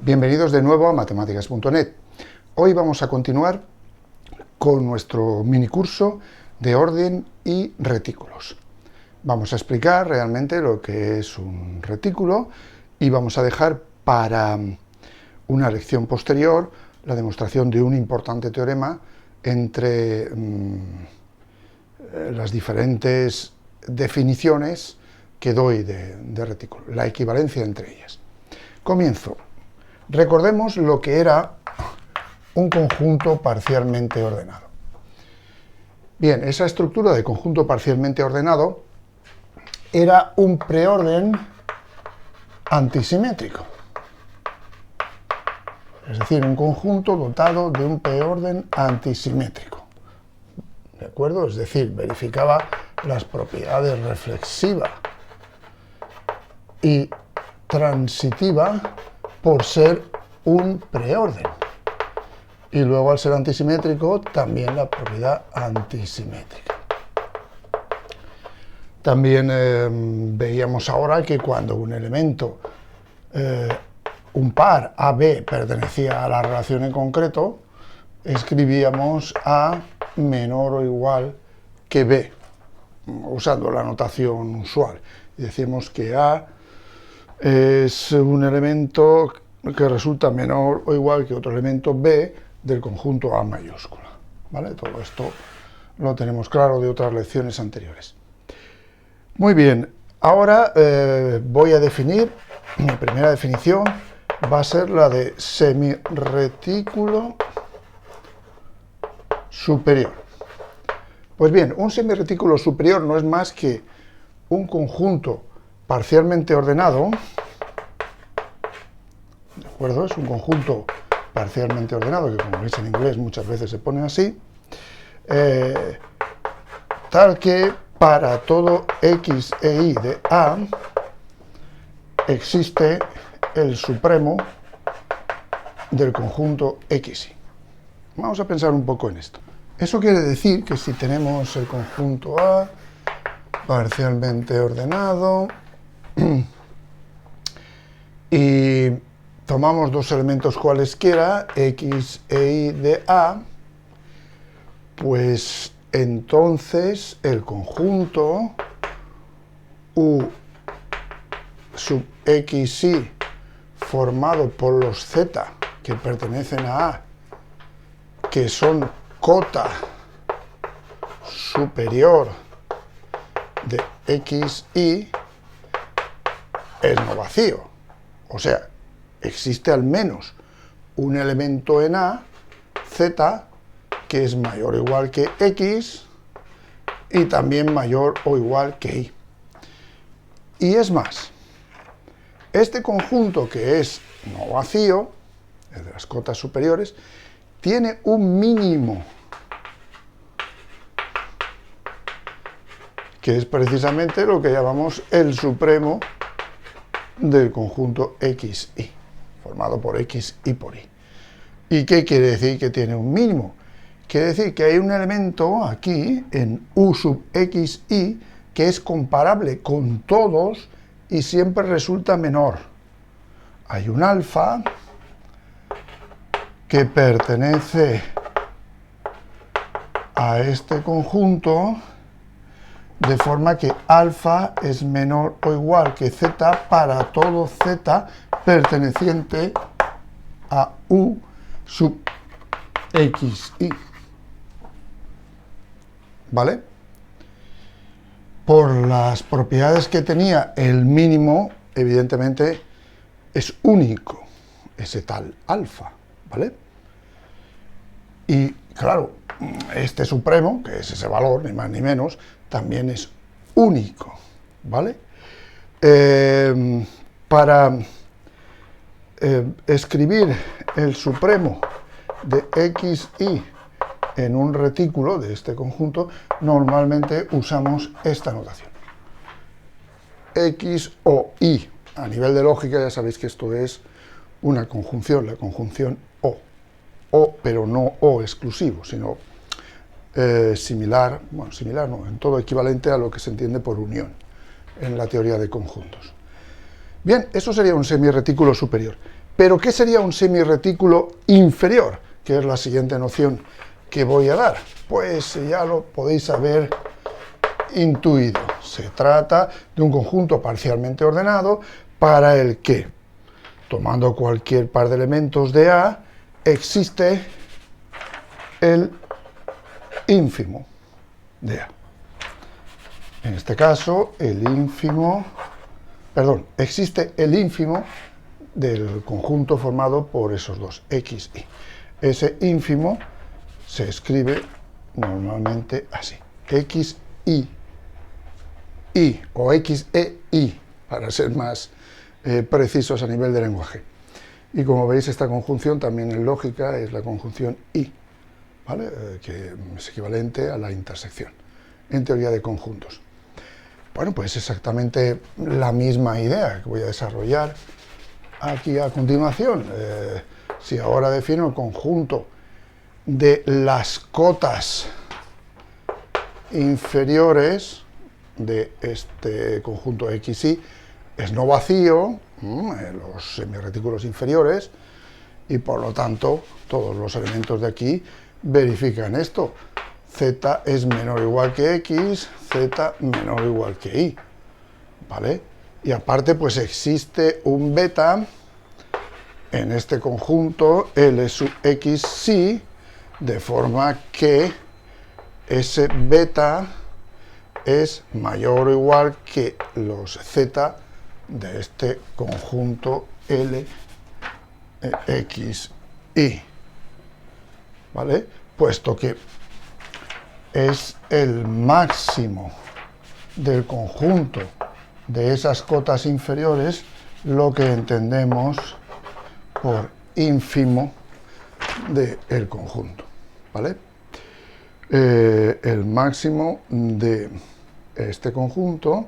Bienvenidos de nuevo a matemáticas.net. Hoy vamos a continuar con nuestro minicurso de orden y retículos. Vamos a explicar realmente lo que es un retículo y vamos a dejar para una lección posterior la demostración de un importante teorema entre las diferentes definiciones que doy de retículo, la equivalencia entre ellas. Comienzo. Recordemos lo que era un conjunto parcialmente ordenado. Bien, esa estructura de conjunto parcialmente ordenado era un preorden antisimétrico. Es decir, un conjunto dotado de un preorden antisimétrico. ¿De acuerdo? Es decir, verificaba las propiedades reflexiva y transitiva por ser un preorden. Y luego, al ser antisimétrico, también la propiedad antisimétrica. También veíamos ahora que cuando un elemento, un par AB, pertenecía a la relación en concreto, escribíamos A menor o igual que B, usando la notación usual. Y decimos que A es un elemento que resulta menor o igual que otro elemento B del conjunto A mayúscula. ¿Vale? Todo esto lo tenemos claro de otras lecciones anteriores. Muy bien, ahora voy a definir, mi primera definición va a ser la de semirretículo superior. Pues bien, un semirretículo superior no es más que un conjunto parcialmente ordenado, ¿de acuerdo? Es un conjunto parcialmente ordenado, que como veis en inglés muchas veces se pone así, tal que para todo x e y de A existe el supremo del conjunto x, y. Vamos a pensar un poco en esto. Eso quiere decir que si tenemos el conjunto A parcialmente ordenado y tomamos dos elementos cualesquiera, x e y de A, pues entonces el conjunto U sub x y formado por los z que pertenecen a A, que son cota superior de x y, es no vacío. O sea, existe al menos un elemento en A, z, que es mayor o igual que x y también mayor o igual que y. Y es más, este conjunto que es no vacío, el de las cotas superiores, tiene un mínimo, que es precisamente lo que llamamos el supremo del conjunto x, y, formado por x y por y. ¿Y qué quiere decir que tiene un mínimo? Quiere decir que hay un elemento aquí, en U sub x, y, que es comparable con todos y siempre resulta menor. Hay un alfa que pertenece a este conjunto, de forma que alfa es menor o igual que z para todo z perteneciente a U sub x, y. ¿Vale? Por las propiedades que tenía el mínimo, evidentemente es único, ese tal alfa, ¿vale? Y claro, este supremo, que es ese valor, ni más ni menos, también es único, ¿vale? Para escribir el supremo de x, y en un retículo de este conjunto, normalmente usamos esta notación. X o y. A nivel de lógica ya sabéis que esto es una conjunción, la conjunción o. O, pero no o exclusivo, sino similar, bueno, similar no, en todo equivalente a lo que se entiende por unión en la teoría de conjuntos. Bien, eso sería un semirretículo superior. Pero, ¿qué sería un semirretículo inferior? Que es la siguiente noción que voy a dar. Pues ya lo podéis haber intuido. Se trata de un conjunto parcialmente ordenado para el que, tomando cualquier par de elementos de A, existe el ínfimo de A. En este caso, existe el ínfimo del conjunto formado por esos dos, X, Y. Ese ínfimo se escribe normalmente así, X, Y, o X, E, Y, para ser más precisos a nivel de lenguaje. Y como veis, esta conjunción también en lógica es la conjunción Y, ¿vale? Que es equivalente a la intersección en teoría de conjuntos. Bueno, pues exactamente la misma idea que voy a desarrollar aquí a continuación. Si ahora defino el conjunto de las cotas inferiores de este conjunto XY, es no vacío, los semirretículos inferiores, y por lo tanto todos los elementos de aquí verifican esto. Z es menor o igual que X, Z menor o igual que Y, ¿vale? Y aparte, pues existe un beta en este conjunto L sub X psi, de forma que ese beta es mayor o igual que los Z de este conjunto L X Y, ¿vale? Puesto que es el máximo del conjunto de esas cotas inferiores lo que entendemos por ínfimo del conjunto, ¿vale? El máximo de este conjunto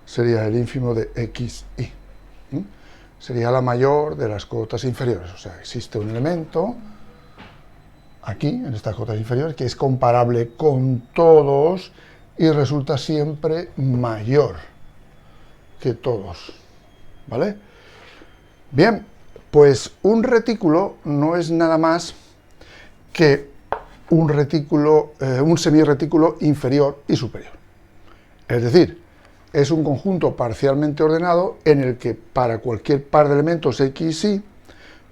sería el ínfimo de XY. Sería la mayor de las cotas inferiores. O sea, existe un elemento aquí, en estas cotas inferiores, que es comparable con todos y resulta siempre mayor que todos, ¿vale? Bien, pues un retículo no es nada más que un semirretículo inferior y superior. Es decir, es un conjunto parcialmente ordenado en el que para cualquier par de elementos X y Y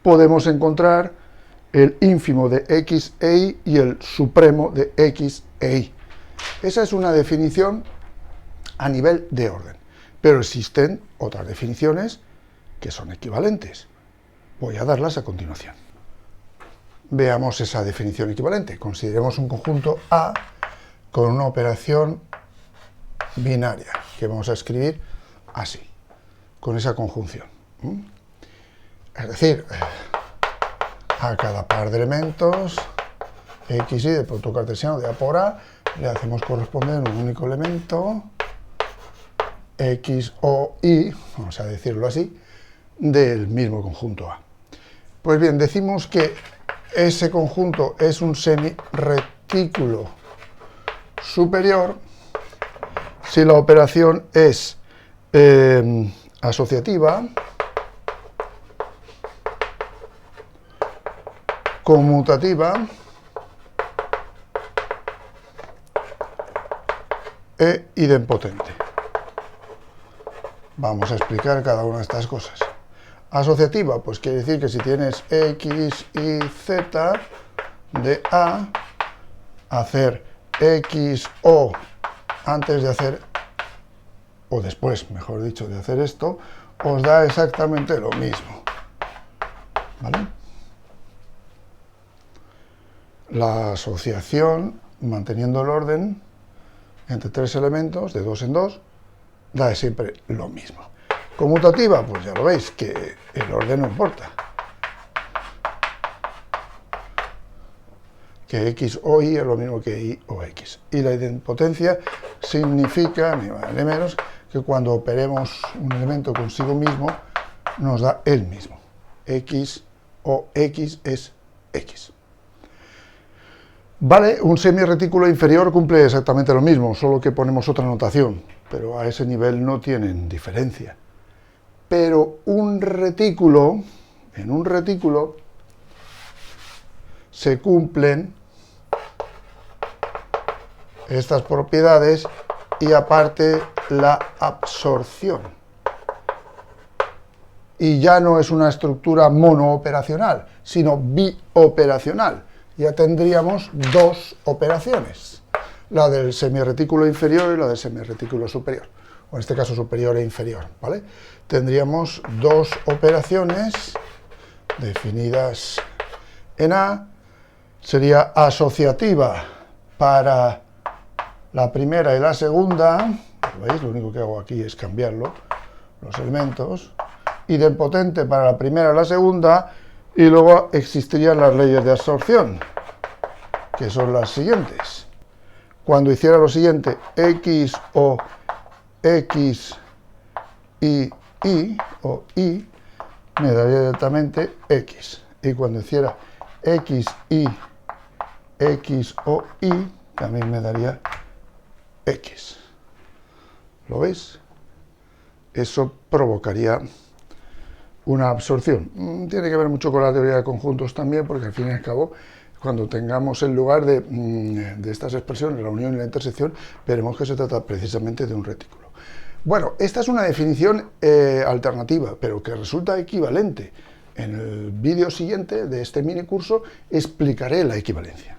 podemos encontrar el ínfimo de X e Y y el supremo de X e Y. Esa es una definición a nivel de orden, pero existen otras definiciones que son equivalentes. Voy a darlas a continuación. Veamos esa definición equivalente. Consideremos un conjunto A con una operación binaria, que vamos a escribir así, con esa conjunción. Es decir, a cada par de elementos X, Y de producto cartesiano de A por A le hacemos corresponder un único elemento X o Y, vamos a decirlo así, del mismo conjunto A. Pues bien, decimos que ese conjunto es un semirretículo superior si la operación es asociativa, conmutativa e idempotente. Vamos a explicar cada una de estas cosas. Asociativa, pues quiere decir que si tienes X, Y, Z de A, hacer X, O antes de hacer, o después, mejor dicho, de hacer esto, os da exactamente lo mismo, ¿vale? La asociación, manteniendo el orden entre tres elementos, de dos en dos, da siempre lo mismo. Conmutativa, pues ya lo veis, que el orden no importa. Que X o Y es lo mismo que Y o X. Y la idempotencia significa, ni más ni menos, que cuando operemos un elemento consigo mismo, nos da el mismo. X o X es X. Vale, un semirretículo inferior cumple exactamente lo mismo, solo que ponemos otra notación, pero a ese nivel no tienen diferencia. Pero un retículo, en un retículo se cumplen estas propiedades y aparte la absorción. Y ya no es una estructura monooperacional, sino bioperacional. Ya tendríamos dos operaciones, la del semirretículo inferior y la del semirretículo superior, o en este caso superior e inferior, ¿vale? Tendríamos dos operaciones definidas en A, sería asociativa para la primera y la segunda, ¿veis? Lo único que hago aquí es cambiarlo, los elementos, idempotente para la primera y la segunda, y luego existirían las leyes de absorción, que son las siguientes. Cuando hiciera lo siguiente, x o x y y, o y, me daría directamente x. Y cuando hiciera x o y, también me daría x. ¿Lo veis? Eso provocaría una absorción. Tiene que ver mucho con la teoría de conjuntos también, porque al fin y al cabo, cuando tengamos en lugar de estas expresiones, la unión y la intersección, veremos que se trata precisamente de un retículo. Bueno, esta es una definición alternativa, pero que resulta equivalente. En el vídeo siguiente de este mini curso explicaré la equivalencia.